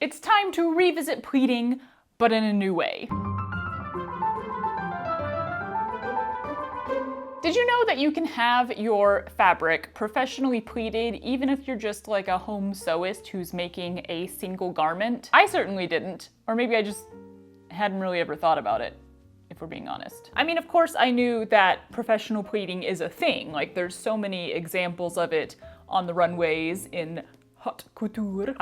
It's time to revisit pleating, but in a new way. Did you know that you can have your fabric professionally pleated even if you're just like a home sewist who's making a single garment? I certainly didn't, or maybe I just hadn't really ever thought about it, if we're being honest. I mean, of course I knew that professional pleating is a thing. Like, there's so many examples of it on the runways in haute couture.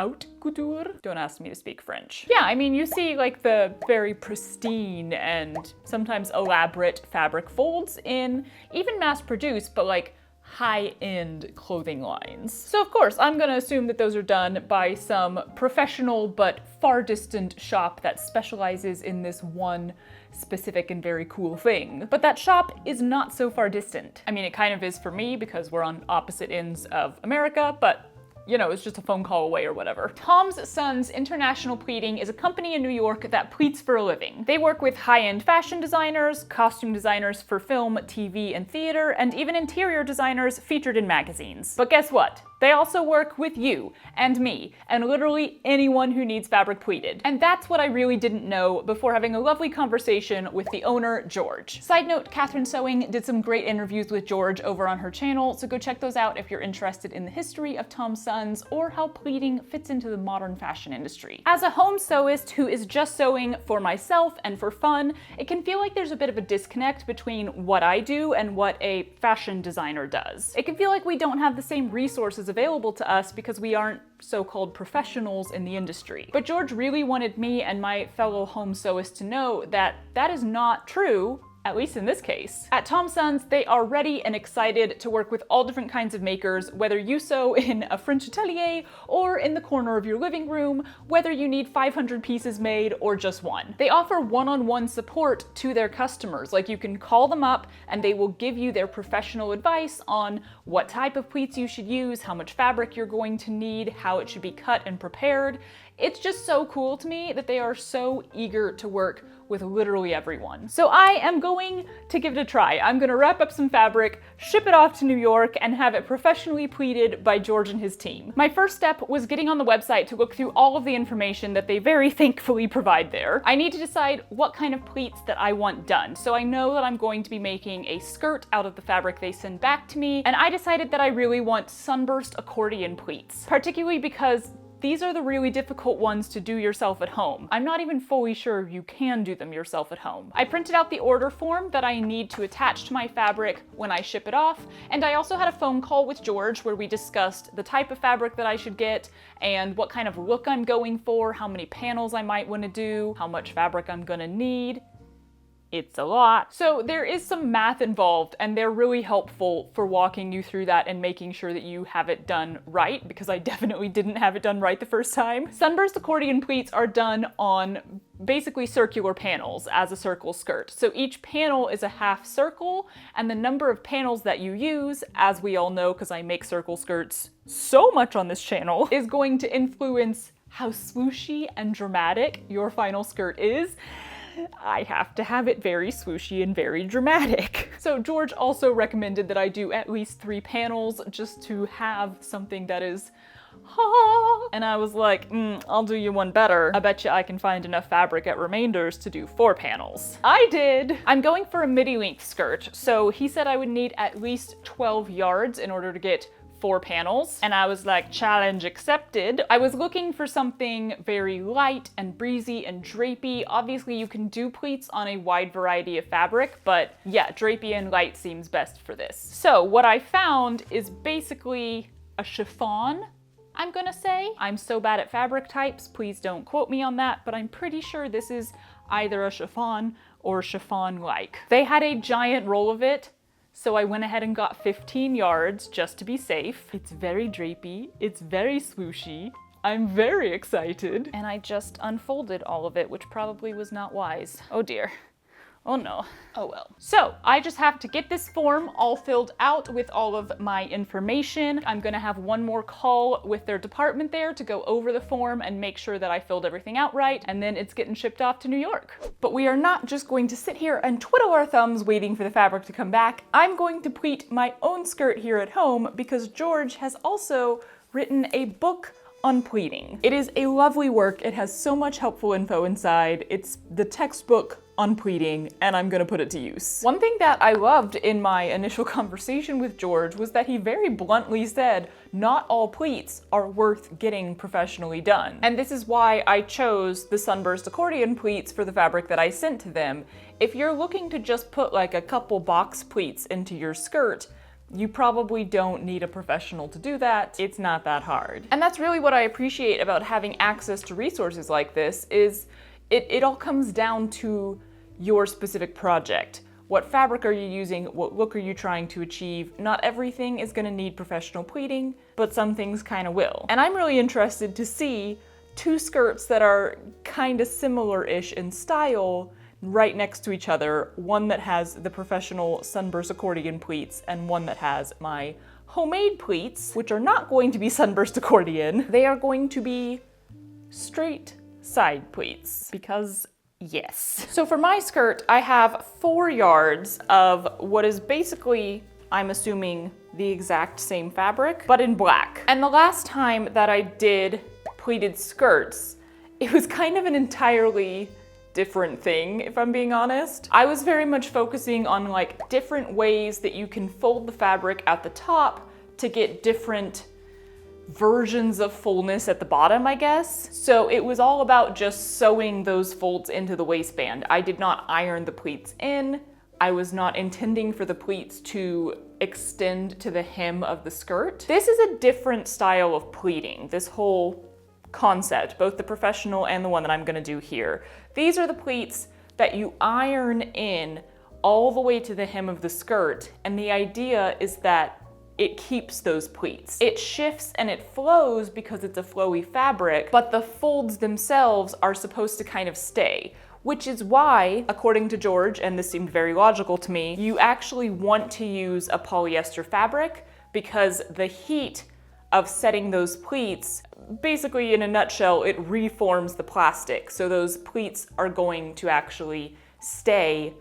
Don't ask me to speak French. Yeah, I mean, you see like the very pristine and sometimes elaborate fabric folds in even mass-produced, but like high-end clothing lines. So of course, I'm gonna assume that those are done by some professional but far distant shop that specializes in this one specific and very cool thing. But that shop is not so far distant. I mean, it kind of is for me because we're on opposite ends of America, but you know, it's just a phone call away or whatever. Tom's Sons International Pleating is a company in New York that pleats for a living. They work with high-end fashion designers, costume designers for film, TV, and theater, and even interior designers featured in magazines. But guess what? They also work with you and me and literally anyone who needs fabric pleated. And that's what I really didn't know before having a lovely conversation with the owner, George. Side note, Catherine Sewing did some great interviews with George over on her channel, so go check those out if you're interested in the history of Tom's Sons or how pleating fits into the modern fashion industry. As a home sewist who is just sewing for myself and for fun, it can feel like there's a bit of a disconnect between what I do and what a fashion designer does. It can feel like we don't have the same resources available to us because we aren't so-called professionals in the industry. But George really wanted me and my fellow home sewists to know that that is not true, at least in this case. At Tom's Sons, they are ready and excited to work with all different kinds of makers, whether you sew in a French atelier or in the corner of your living room, whether you need 500 pieces made or just one. They offer one-on-one support to their customers. Like, you can call them up and they will give you their professional advice on what type of pleats you should use, how much fabric you're going to need, how it should be cut and prepared. It's just so cool to me that they are so eager to work with literally everyone. So I am going to give it a try. I'm gonna wrap up some fabric, ship it off to New York, and have it professionally pleated by George and his team. My first step was getting on the website to look through all of the information that they very thankfully provide there. I need to decide what kind of pleats that I want done. So I know that I'm going to be making a skirt out of the fabric they send back to me, and I decided that I really want sunburst accordion pleats, particularly because these are the really difficult ones to do yourself at home. I'm not even fully sure you can do them yourself at home. I printed out the order form that I need to attach to my fabric when I ship it off, and I also had a phone call with George where we discussed the type of fabric that I should get and what kind of look I'm going for, how many panels I might want to do, how much fabric I'm gonna need. It's a lot. So there is some math involved, and they're really helpful for walking you through that and making sure that you have it done right, because I definitely didn't have it done right the first time. Sunburst accordion pleats are done on basically circular panels as a circle skirt. So each panel is a half circle, and the number of panels that you use, as we all know because I make circle skirts so much on this channel, is going to influence how swooshy and dramatic your final skirt is. I have to have it very swooshy and very dramatic. So George also recommended that I do at least 3 panels just to have something that is and I was like, I'll do you one better. I bet you I can find enough fabric at Remainders to do 4 panels. I did. I'm going for a midi-length skirt, so he said I would need at least 12 yards in order to get 4 panels, and I was like, challenge accepted. I was looking for something very light and breezy and drapey. Obviously you can do pleats on a wide variety of fabric, but yeah, drapey and light seems best for this. So what I found is basically a chiffon, I'm gonna say. I'm so bad at fabric types, please don't quote me on that, but I'm pretty sure this is either a chiffon or chiffon-like. They had a giant roll of it, so I went ahead and got 15 yards just to be safe. It's very drapey, it's very swooshy. I'm very excited. And I just unfolded all of it, which probably was not wise. Oh dear. Oh no. Oh well. So I just have to get this form all filled out with all of my information. I'm gonna have one more call with their department there to go over the form and make sure that I filled everything out right, and then it's getting shipped off to New York. But we are not just going to sit here and twiddle our thumbs waiting for the fabric to come back. I'm going to pleat my own skirt here at home because George has also written a book on pleating. It is a lovely work. It has so much helpful info inside. It's the textbook on pleating, and I'm gonna put it to use. One thing that I loved in my initial conversation with George was that he very bluntly said, not all pleats are worth getting professionally done. And this is why I chose the sunburst accordion pleats for the fabric that I sent to them. If you're looking to just put like a couple box pleats into your skirt, you probably don't need a professional to do that. It's not that hard. And that's really what I appreciate about having access to resources like this is it all comes down to your specific project. What fabric are you using? What look are you trying to achieve? Not everything is gonna need professional pleating, but some things kind of will. And I'm really interested to see two skirts that are kind of similar-ish in style right next to each other, one that has the professional sunburst accordion pleats and one that has my homemade pleats, which are not going to be sunburst accordion. They are going to be straight side pleats because yes. So for my skirt, I have 4 yards of what is basically, I'm assuming, the exact same fabric, but in black. And the last time that I did pleated skirts, it was kind of an entirely different thing, if I'm being honest. I was very much focusing on like different ways that you can fold the fabric at the top to get different versions of fullness at the bottom, I guess. So it was all about just sewing those folds into the waistband. I did not iron the pleats in. I was not intending for the pleats to extend to the hem of the skirt. This is a different style of pleating, this whole concept, both the professional and the one that I'm gonna do here. These are the pleats that you iron in all the way to the hem of the skirt, and the idea is that it keeps those pleats. It shifts and it flows because it's a flowy fabric, but the folds themselves are supposed to kind of stay, which is why, according to George, and this seemed very logical to me, you actually want to use a polyester fabric because the heat of setting those pleats, basically in a nutshell, it reforms the plastic. So those pleats are going to actually stay,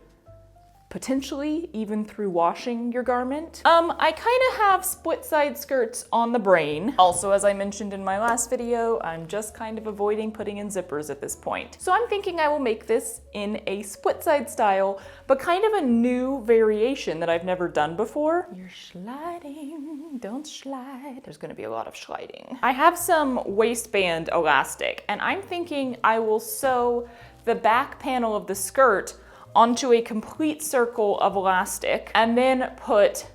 potentially even through washing your garment. I kind of have split side skirts on the brain. Also, as I mentioned in my last video, I'm just kind of avoiding putting in zippers at this point. So I'm thinking I will make this in a split side style, but kind of a new variation that I've never done before. You're sliding, don't slide. There's gonna be a lot of sliding. I have some waistband elastic, and I'm thinking I will sew the back panel of the skirt onto a complete circle of elastic and then put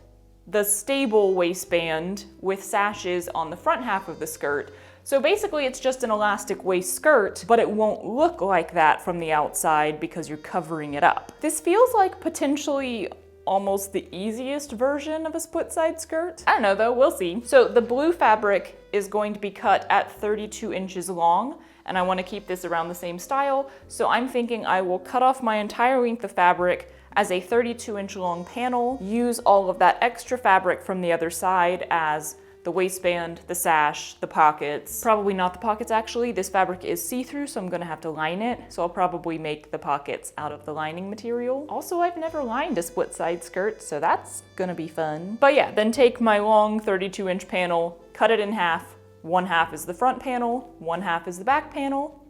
the stable waistband with sashes on the front half of the skirt. So basically it's just an elastic waist skirt, but it won't look like that from the outside because you're covering it up. This feels like potentially almost the easiest version of a split side skirt. I don't know though, we'll see. So the blue fabric is going to be cut at 32 inches long, and I want to keep this around the same style, so I'm thinking I will cut off my entire length of fabric as a 32-inch long panel, use all of that extra fabric from the other side as the waistband, the sash, the pockets. Probably not the pockets actually, this fabric is see-through, so I'm gonna have to line it, so I'll probably make the pockets out of the lining material. Also, I've never lined a split side skirt, so that's gonna be fun. But yeah, then take my long 32-inch panel, cut it in half. One half is the front panel, one half is the back panel.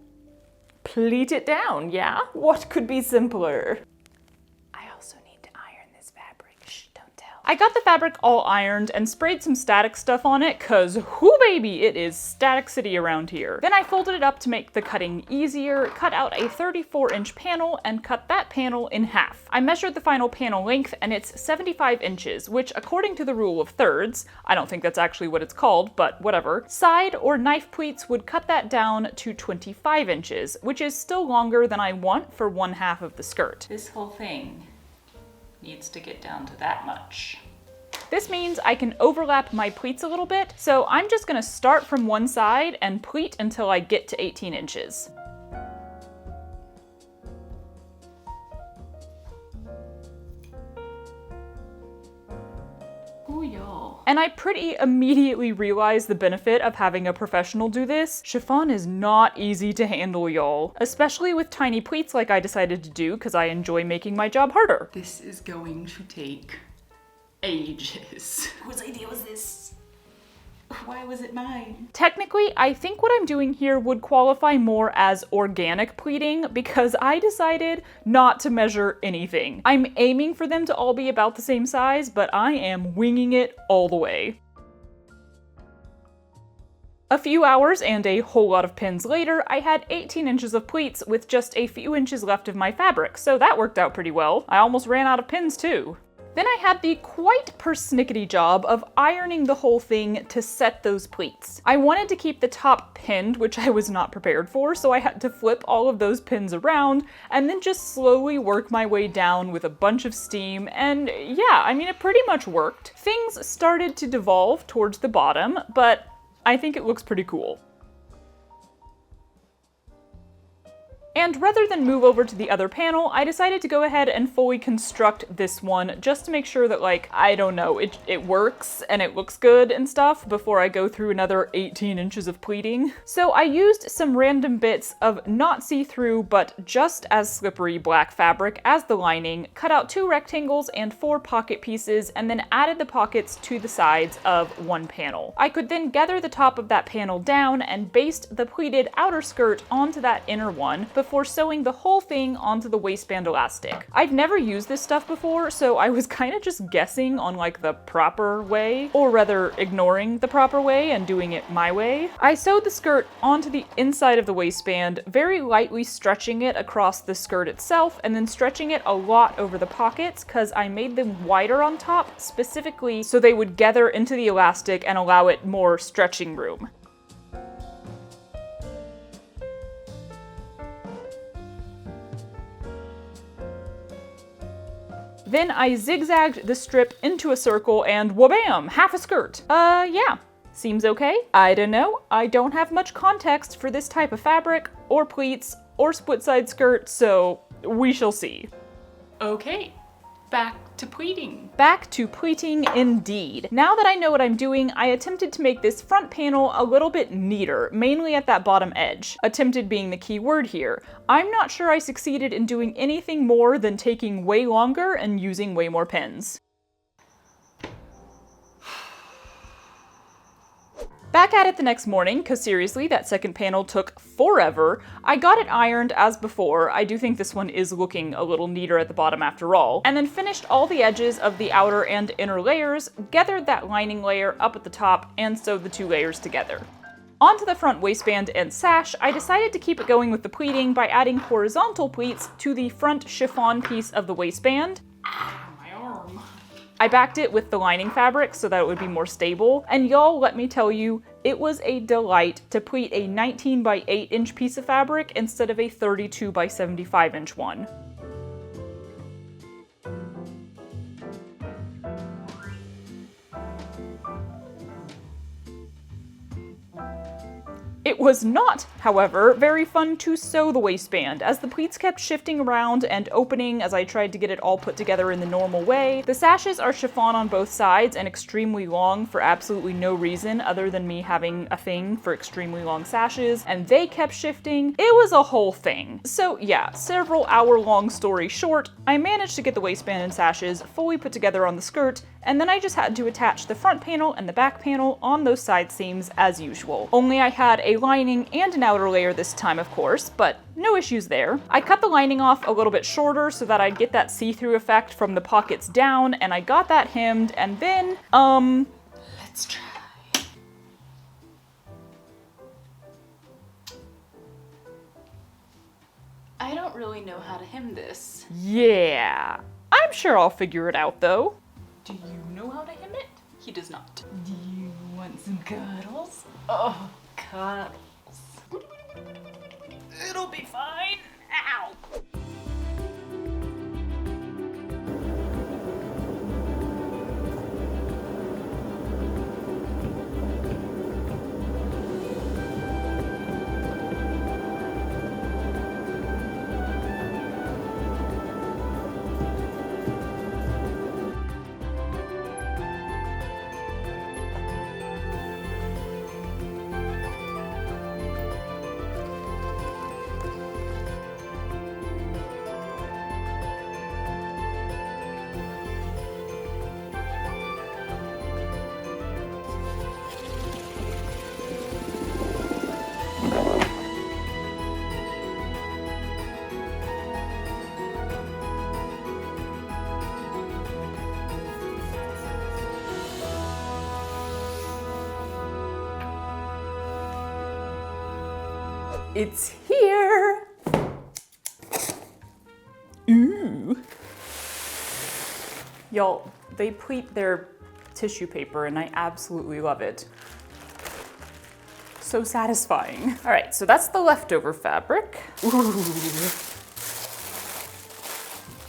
Pleat it down, yeah? What could be simpler? I also need to iron this fabric. Shh, don't tell. I got the fabric all ironed and sprayed some static stuff on it, cause whoo baby, it is static city around here. Then I folded it up to make the cutting easier, cut out a 34-inch panel and cut that panel in half. I measured the final panel length and it's 75 inches, which according to the rule of thirds, I don't think that's actually what it's called, but whatever, side or knife pleats would cut that down to 25 inches, which is still longer than I want for one half of the skirt. This whole thing needs to get down to that much. This means I can overlap my pleats a little bit, so I'm just gonna start from one side and pleat until I get to 18 inches. Ooh, y'all. And I pretty immediately realized the benefit of having a professional do this. Chiffon is not easy to handle, y'all. Especially with tiny pleats like I decided to do because I enjoy making my job harder. This is going to take ages. Whose idea was this? Why was it mine? Technically, I think what I'm doing here would qualify more as organic pleating because I decided not to measure anything. I'm aiming for them to all be about the same size, but I am winging it all the way. A few hours and a whole lot of pins later, I had 18 inches of pleats with just a few inches left of my fabric, so that worked out pretty well. I almost ran out of pins too. Then I had the quite persnickety job of ironing the whole thing to set those pleats. I wanted to keep the top pinned, which I was not prepared for, so I had to flip all of those pins around and then just slowly work my way down with a bunch of steam, and yeah, I mean, it pretty much worked. Things started to devolve towards the bottom, but I think it looks pretty cool. And rather than move over to the other panel, I decided to go ahead and fully construct this one just to make sure that, like, I don't know, it works and it looks good and stuff before I go through another 18 inches of pleating. So I used some random bits of not see-through but just as slippery black fabric as the lining, cut out 2 rectangles and 4 pocket pieces, and then added the pockets to the sides of one panel. I could then gather the top of that panel down and baste the pleated outer skirt onto that inner one before sewing the whole thing onto the waistband elastic. I've never used this stuff before, so I was kind of just guessing on like the proper way, or rather ignoring the proper way and doing it my way. I sewed the skirt onto the inside of the waistband, very lightly stretching it across the skirt itself and then stretching it a lot over the pockets because I made them wider on top specifically so they would gather into the elastic and allow it more stretching room. Then I zigzagged the strip into a circle and wha-bam, half a skirt. Yeah, seems okay. I don't know, I don't have much context for this type of fabric, or pleats, or split side skirt, so we shall see. Okay, back to pleating. Back to pleating indeed. Now that I know what I'm doing, I attempted to make this front panel a little bit neater, mainly at that bottom edge. Attempted being the key word here. I'm not sure I succeeded in doing anything more than taking way longer and using way more pins. Back at it the next morning, because seriously, that second panel took forever. I got it ironed as before. I do think this one is looking a little neater at the bottom after all. And then finished all the edges of the outer and inner layers, gathered that lining layer up at the top, and sewed the 2 layers together. Onto the front waistband and sash, I decided to keep it going with the pleating by adding horizontal pleats to the front chiffon piece of the waistband. I backed it with the lining fabric so that it would be more stable, and y'all, let me tell you, it was a delight to pleat a 19 by 8 inch piece of fabric instead of a 32 by 75 inch one. It was not, however, very fun to sew the waistband, as the pleats kept shifting around and opening as I tried to get it all put together in the normal way. The sashes are chiffon on both sides and extremely long for absolutely no reason other than me having a thing for extremely long sashes, and they kept shifting. It was a whole thing. So yeah, several hour-long story short, I managed to get the waistband and sashes fully put together on the skirt, and then I just had to attach the front panel and the back panel on those side seams as usual. Only I had a lining and an outer layer this time, of course, but no issues there. I cut the lining off a little bit shorter so that I'd get that see-through effect from the pockets down, and I got that hemmed, and then, let's try. I don't really know how to hem this. Yeah. I'm sure I'll figure it out, though. Do you know how to hem it? He does not. Do you want some cuddles? Oh, cuddles. It'll be fine. Ow. It's here. Ooh. Y'all, they pleat their tissue paper and I absolutely love it. So satisfying. All right, so that's the leftover fabric. Ooh.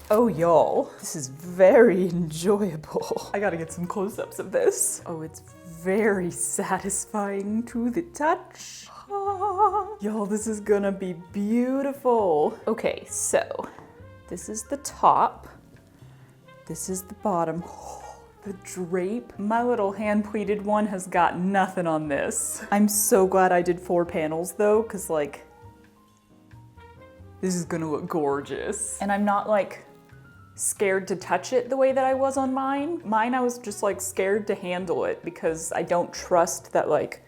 Oh, y'all, this is very enjoyable. I gotta get some close-ups of this. Oh, it's very satisfying to the touch. Ah. Y'all, this is gonna be beautiful. Okay, so this is the top. This is the bottom. Oh, the drape. My little hand-pleated one has got nothing on this. I'm so glad I did 4 panels though, because like, this is gonna look gorgeous. And I'm not like scared to touch it the way that I was on mine. Mine, I was just like scared to handle it because I don't trust that like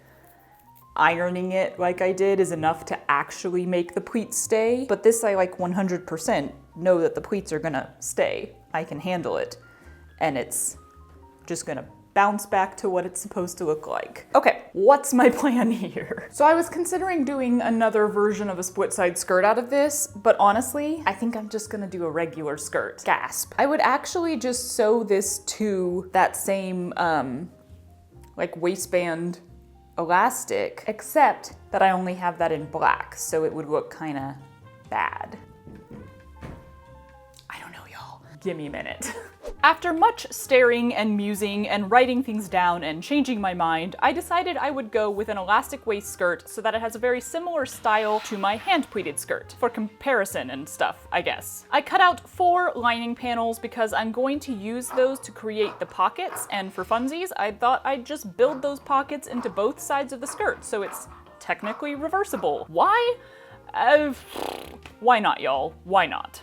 ironing it like I did is enough to actually make the pleats stay. But this I like 100% know that the pleats are gonna stay. I can handle it. And it's just gonna bounce back to what it's supposed to look like. Okay, what's my plan here? So I was considering doing another version of a split side skirt out of this, but honestly, I think I'm just gonna do a regular skirt. Gasp. I would actually just sew this to that same like waistband elastic, except that I only have that in black, so it would look kinda bad. I don't know, y'all. Give me a minute. After much staring and musing and writing things down and changing my mind, I decided I would go with an elastic waist skirt so that it has a very similar style to my hand-pleated skirt, for comparison and stuff, I guess. I cut out 4 lining panels because I'm going to use those to create the pockets, and for funsies, I thought I'd just build those pockets into both sides of the skirt, so it's technically reversible. Why? Why not, y'all? Why not?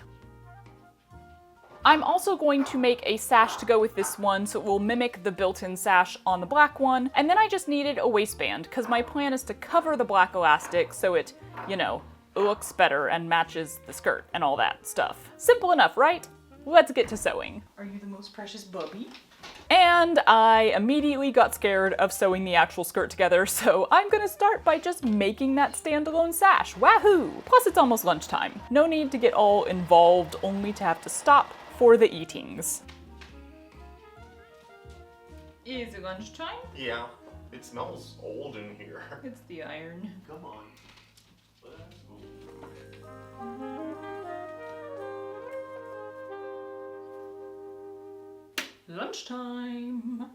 I'm also going to make a sash to go with this one so it will mimic the built-in sash on the black one. And then I just needed a waistband because my plan is to cover the black elastic so it, you know, looks better and matches the skirt and all that stuff. Simple enough, right? Let's get to sewing. Are you the most precious Bubby? And I immediately got scared of sewing the actual skirt together, so I'm gonna start by just making that standalone sash. Wahoo! Plus it's almost lunchtime. No need to get all involved, only to have to stop for the eatings. Is it lunchtime? Yeah, it smells old in here. It's the iron. Come on. Lunchtime.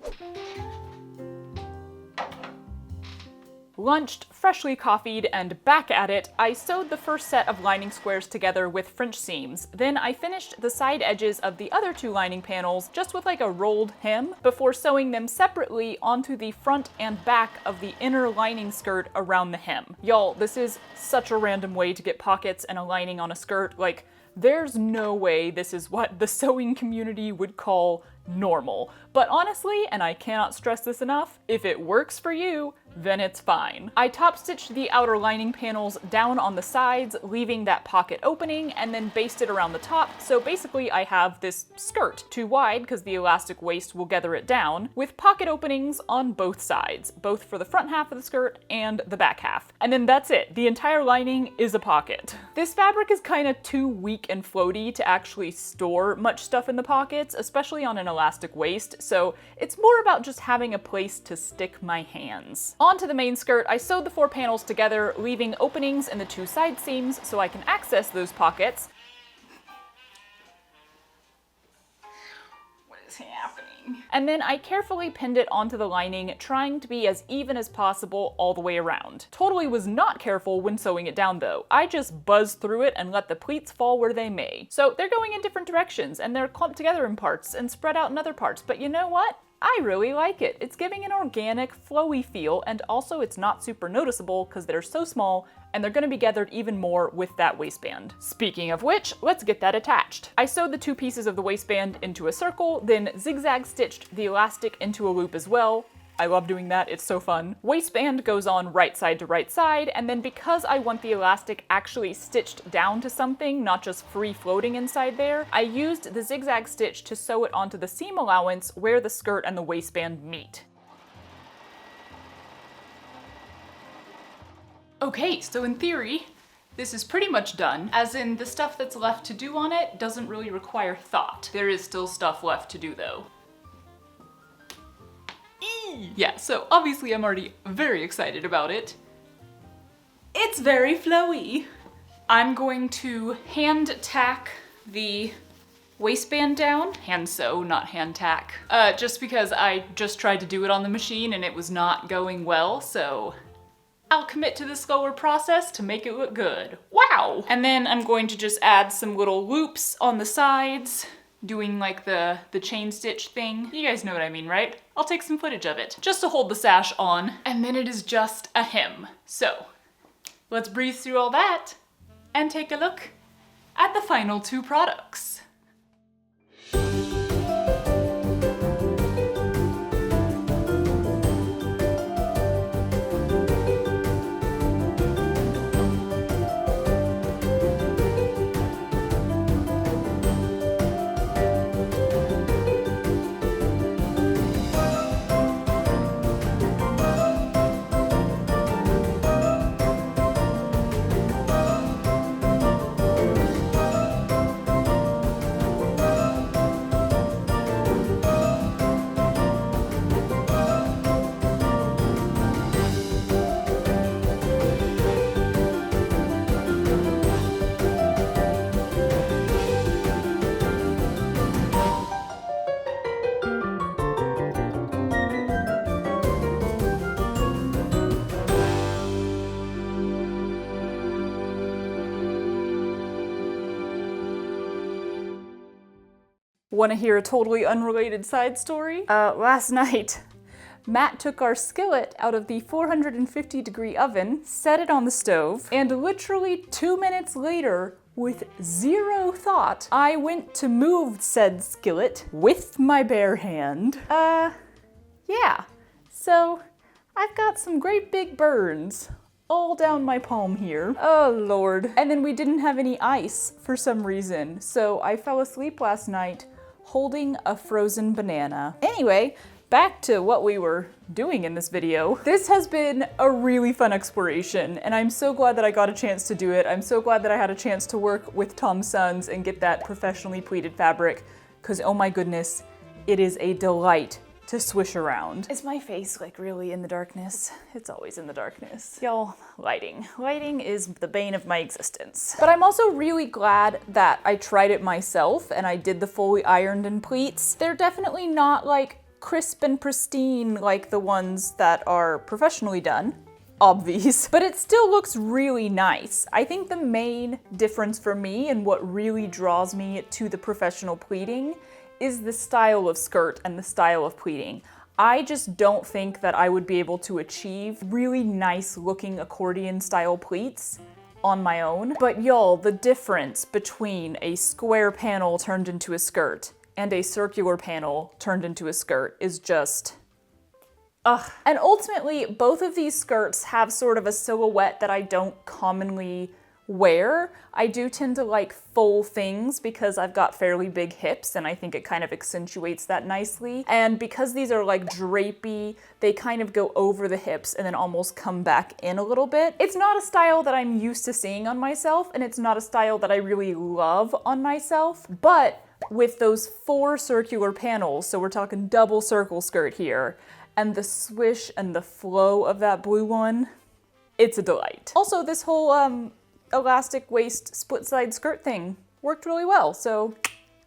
Lunched, freshly coffeed, and back at it, I sewed the first set of lining squares together with French seams. Then I finished the side edges of the other 2 lining panels just with like a rolled hem before sewing them separately onto the front and back of the inner lining skirt around the hem. Y'all, this is such a random way to get pockets and a lining on a skirt. Like, there's no way this is what the sewing community would call normal. But honestly, and I cannot stress this enough, if it works for you, then it's fine. I top stitched the outer lining panels down on the sides, leaving that pocket opening, and then basted around the top. So basically I have this skirt, too wide because the elastic waist will gather it down, with pocket openings on both sides, both for the front half of the skirt and the back half. And then that's it. The entire lining is a pocket. This fabric is kind of too weak and floaty to actually store much stuff in the pockets, especially on an elastic waist, so it's more about just having a place to stick my hands. Onto the main skirt, I sewed the 4 panels together, leaving openings in the 2 side seams so I can access those pockets. What is happening? And then I carefully pinned it onto the lining, trying to be as even as possible all the way around. Totally was not careful when sewing it down though. I just buzzed through it and let the pleats fall where they may. So they're going in different directions and they're clumped together in parts and spread out in other parts, but you know what? I really like it. It's giving an organic, flowy feel, and also it's not super noticeable because they're so small and they're gonna be gathered even more with that waistband. Speaking of which, let's get that attached. I sewed the 2 pieces of the waistband into a circle, then zigzag stitched the elastic into a loop as well. I love doing that, it's so fun. Waistband goes on right side to right side, and then because I want the elastic actually stitched down to something, not just free floating inside there, I used the zigzag stitch to sew it onto the seam allowance where the skirt and the waistband meet. Okay, so in theory, this is pretty much done. As in, the stuff that's left to do on it doesn't really require thought. There is still stuff left to do though. Yeah, so obviously I'm already very excited about it. It's very flowy. I'm going to hand tack the waistband down. Hand sew, not hand tack. Just because I just tried to do it on the machine and it was not going well, so I'll commit to the slower process to make it look good. Wow! And then I'm going to just add some little loops on the sides, doing like the chain stitch thing. You guys know what I mean, right? I'll take some footage of it, just to hold the sash on, and then it is just a hem. So, let's breeze through all that and take a look at the final two products. Want to hear a totally unrelated side story? Last night, Matt took our skillet out of the 450-degree oven, set it on the stove, and literally 2 minutes later, with zero thought, I went to move said skillet with my bare hand. Yeah. So, I've got some great big burns all down my palm here. Oh Lord. And then we didn't have any ice for some reason, so I fell asleep last night holding a frozen banana. Anyway, back to what we were doing in this video. This has been a really fun exploration, and I'm so glad that I got a chance to do it. I'm so glad that I had a chance to work with Tom Sons and get that professionally pleated fabric, because oh my goodness, it is a delight to swish around. Is my face like really in the darkness? It's always in the darkness. Y'all, lighting. Lighting is the bane of my existence. But I'm also really glad that I tried it myself and I did the fully ironed and pleats. They're definitely not like crisp and pristine like the ones that are professionally done, obvious, but it still looks really nice. I think the main difference for me and what really draws me to the professional pleating is the style of skirt and the style of pleating. I just don't think that I would be able to achieve really nice looking accordion style pleats on my own. But y'all, the difference between a square panel turned into a skirt and a circular panel turned into a skirt is just, ugh. And ultimately, both of these skirts have sort of a silhouette that I don't commonly wear. I do tend to like full things because I've got fairly big hips and I think it kind of accentuates that nicely. And because these are like drapey, they kind of go over the hips and then almost come back in a little bit. It's not a style that I'm used to seeing on myself, and it's not a style that I really love on myself, but with those 4 circular panels, so we're talking double circle skirt here, and the swish and the flow of that blue one, it's a delight. Also, this whole elastic waist split side skirt thing worked really well, so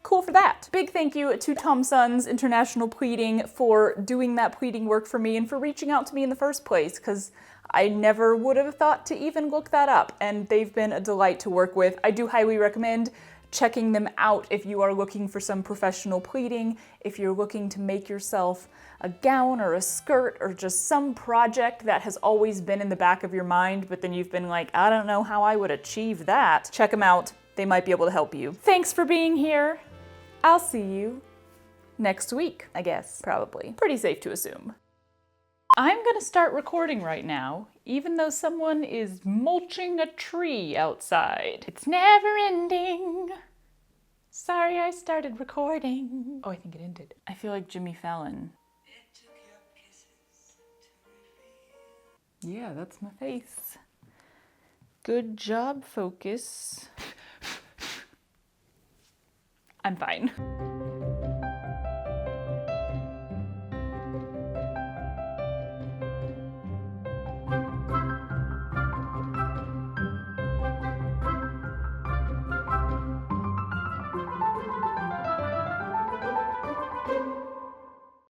cool for that. Big thank you to Tom Sons International Pleating for doing that pleating work for me and for reaching out to me in the first place, because I never would have thought to even look that up, and they've been a delight to work with. I do highly recommend checking them out if you are looking for some professional pleating, if you're looking to make yourself a gown or a skirt or just some project that has always been in the back of your mind, but then you've been like, I don't know how I would achieve that. Check them out. They might be able to help you. Thanks for being here. I'll see you next week, I guess, probably. Pretty safe to assume. I'm gonna start recording right now, even though someone is mulching a tree outside. It's never ending. Sorry I started recording. Oh, I think it ended. I feel like Jimmy Fallon. Yeah, that's my face. Good job, focus. I'm fine.